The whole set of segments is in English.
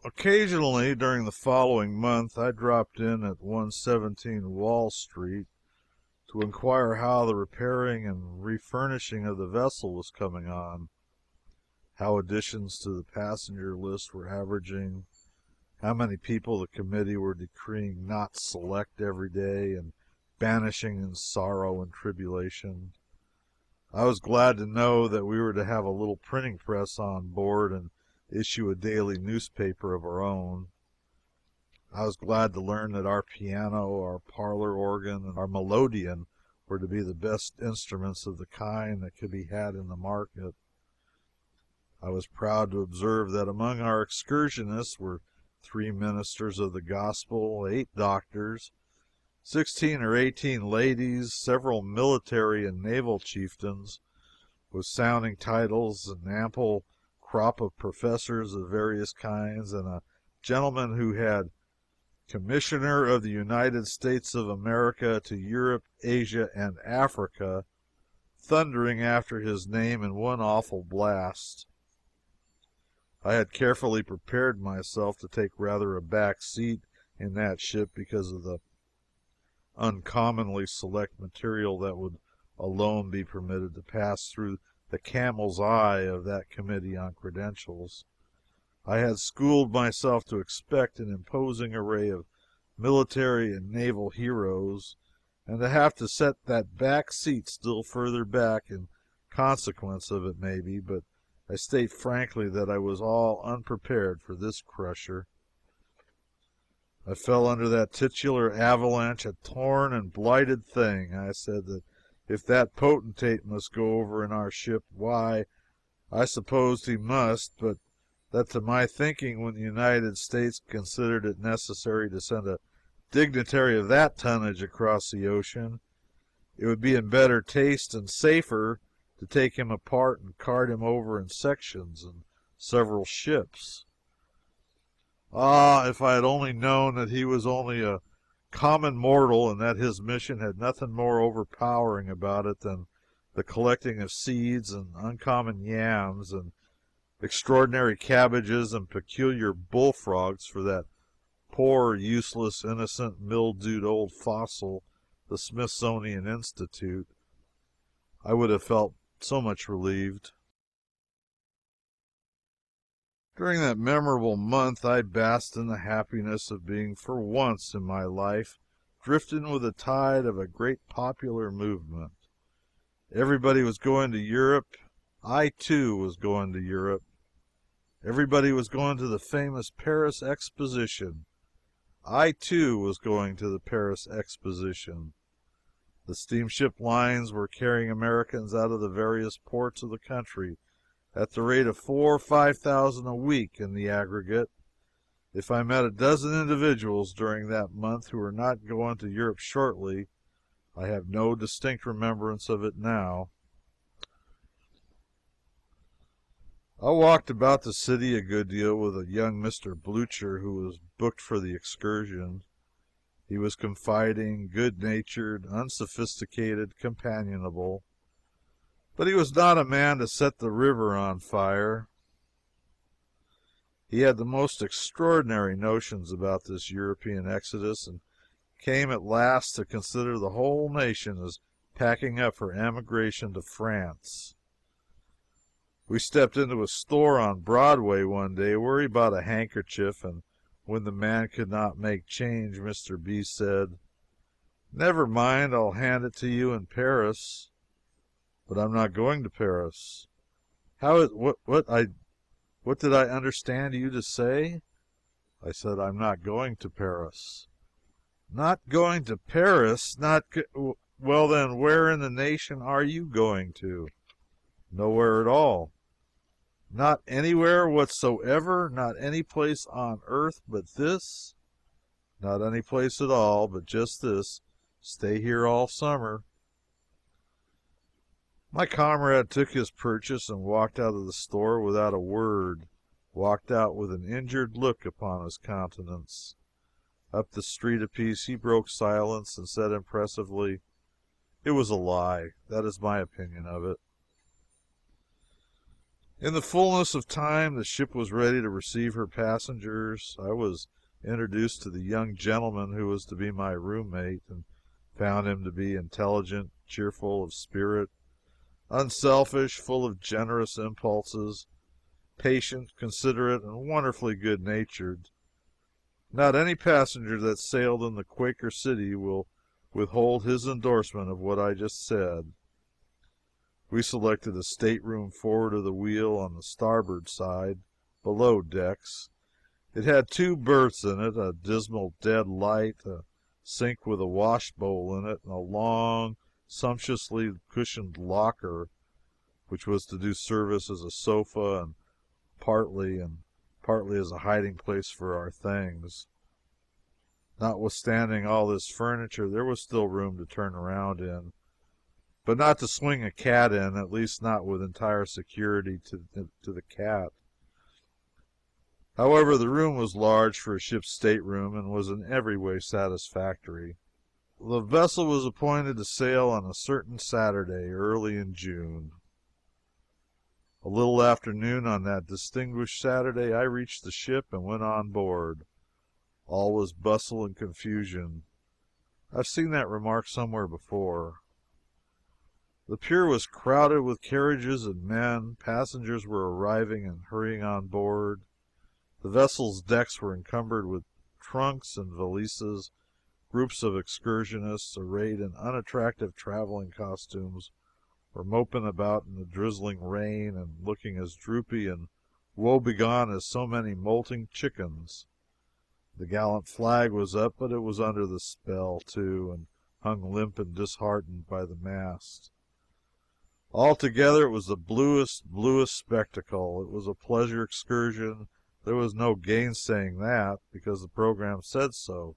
Occasionally during the following month I dropped in at 117 Wall Street to inquire how the repairing and refurnishing of the vessel was coming on, how additions to the passenger list were averaging, how many people the committee were decreeing not select every day and banishing in sorrow and tribulation. I was glad to know that we were to have a little printing press on board and issue a daily newspaper of our own. I was glad to learn that our piano, our parlor organ, and our melodeon were to be the best instruments of the kind that could be had in the market. I was proud to observe that among our excursionists were 3 ministers of the gospel, 8 doctors, 16 or 18 ladies, several military and naval chieftains with sounding titles, an ample crop of professors of various kinds, and a gentleman who had Commissioner of the United States of America to Europe, Asia, and Africa thundering after his name in one awful blast. I had carefully prepared myself to take rather a back seat in that ship because of the uncommonly select material that would alone be permitted to pass through the camel's eye of that committee on credentials. I had schooled myself to expect an imposing array of military and naval heroes, and to have to set that back seat still further back in consequence of it, maybe, but I state frankly that I was all unprepared for this crusher. I fell under that titular avalanche a torn and blighted thing. I said that if that potentate must go over in our ship, why, I supposed he must, but that to my thinking, when the United States considered it necessary to send a dignitary of that tonnage across the ocean, it would be in better taste and safer to take him apart and cart him over in sections in several ships. Ah, if I had only known that he was only a common mortal, and that his mission had nothing more overpowering about it than the collecting of seeds and uncommon yams and extraordinary cabbages and peculiar bullfrogs for that poor, useless, innocent, mildewed old fossil, the Smithsonian Institute, I would have felt so much relieved. During that memorable month I basked in the happiness of being for once in my life drifting with the tide of a great popular movement. Everybody was going to Europe. I, too, was going to Europe. Everybody was going to the famous Paris Exposition. I, too, was going to the Paris Exposition. The steamship lines were carrying Americans out of the various ports of the country at the rate of 4,000 or 5,000 a week in the aggregate. If I met a dozen individuals during that month who were not going to Europe shortly, I have no distinct remembrance of it now. I walked about the city a good deal with a young Mr. Blucher who was booked for the excursion. He was confiding, good-natured, unsophisticated, companionable, but he was not a man to set the river on fire. He had the most extraordinary notions about this European exodus, and came at last to consider the whole nation as packing up for emigration to France. We stepped into a store on Broadway one day where he bought a handkerchief, and when the man could not make change, Mr. B. said, "Never mind, I'll hand it to you in Paris." "But I'm not going to Paris." "How is what did I understand you to say?" I said, "I'm not going to Paris." "Not going to Paris? Well, then, where in the nation are you going to?" "Nowhere at all." "Not anywhere whatsoever? Not any place on earth but this?" "Not any place at all but just this. Stay here all summer." My comrade took his purchase and walked out of the store without a word, walked out with an injured look upon his countenance. Up the street a piece he broke silence and said impressively, "It was a lie. That is my opinion of it." In the fullness of time, the ship was ready to receive her passengers. I was introduced to the young gentleman who was to be my roommate, and found him to be intelligent, cheerful of spirit, unselfish, full of generous impulses, patient, considerate, and wonderfully good natured. Not any passenger that sailed in the Quaker City will withhold his endorsement of what I just said. We selected a stateroom forward of the wheel on the starboard side, below decks. It had two berths in it, a dismal dead light, a sink with a wash bowl in it, and a long, sumptuously cushioned locker, which was to do service as a sofa and partly as a hiding place for our things. Notwithstanding all this furniture, there was still room to turn around in, but not to swing a cat in, at least not with entire security to the cat. However, the room was large for a ship's stateroom and was in every way satisfactory. The vessel was appointed to sail on a certain Saturday early in June. A little after noon on that distinguished Saturday I reached the ship and went on board. All was bustle and confusion. I've seen that remark somewhere before. The pier was crowded with carriages and men. Passengers were arriving and hurrying on board. The vessel's decks were encumbered with trunks and valises. Groups of excursionists, arrayed in unattractive traveling costumes, were moping about in the drizzling rain and looking as droopy and woebegone as so many molting chickens. The gallant flag was up, but it was under the spell, too, and hung limp and disheartened by the mast. Altogether, it was the bluest spectacle. It was a pleasure excursion. There was no gainsaying that, because the program said so.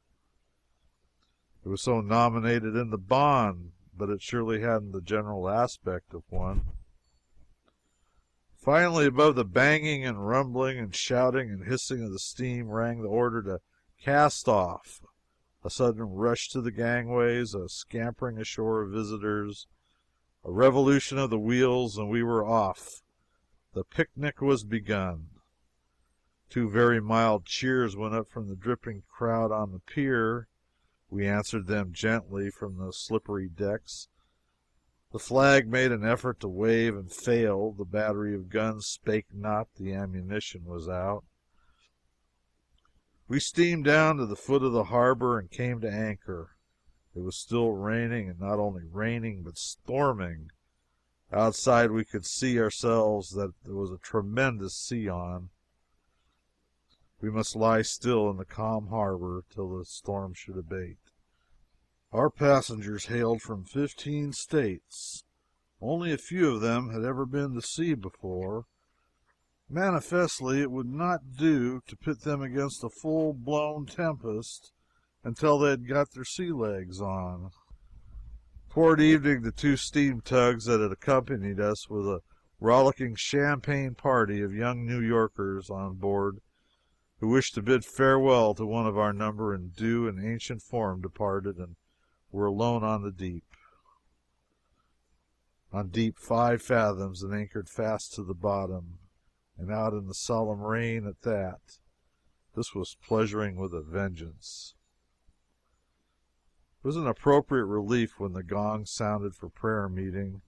It was so nominated in the bond, but it surely hadn't the general aspect of one. Finally, above the banging and rumbling and shouting and hissing of the steam, rang the order to cast off. A sudden rush to the gangways, a scampering ashore of visitors, a revolution of the wheels, and we were off. The picnic was begun. Two very mild cheers went up from the dripping crowd on the pier. We answered them gently from the slippery decks. The flag made an effort to wave and failed. The battery of guns spake not. The ammunition was out. We steamed down to the foot of the harbor and came to anchor. It was still raining, and not only raining, but storming. Outside we could see ourselves that there was a tremendous sea on. We must lie still in the calm harbor till the storm should abate. Our passengers hailed from 15 states. Only a few of them had ever been to sea before. Manifestly, it would not do to pit them against a full-blown tempest until they had got their sea legs on. Toward evening, the two steam tugs that had accompanied us, with a rollicking champagne party of young New Yorkers on board who wished to bid farewell to one of our number, in due and ancient form departed, and were alone on the deep. On deep 5 fathoms, and anchored fast to the bottom, and out in the solemn rain at that. This was pleasuring with a vengeance. It was an appropriate relief when the gong sounded for prayer meeting.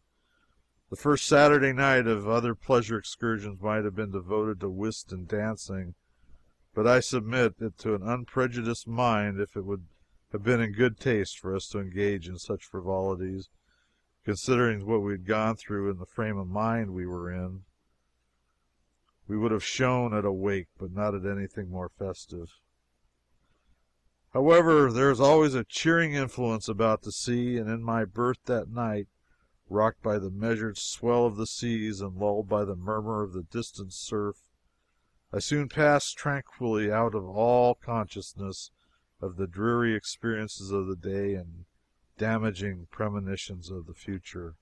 The first Saturday night of other pleasure excursions might have been devoted to whist and dancing, but I submit it to an unprejudiced mind if it would have been in good taste for us to engage in such frivolities, considering what we had gone through and the frame of mind we were in. We would have shone at a wake, but not at anything more festive. However, there is always a cheering influence about the sea, and in my berth that night, rocked by the measured swell of the seas and lulled by the murmur of the distant surf, I soon passed tranquilly out of all consciousness of the dreary experiences of the day and damaging premonitions of the future.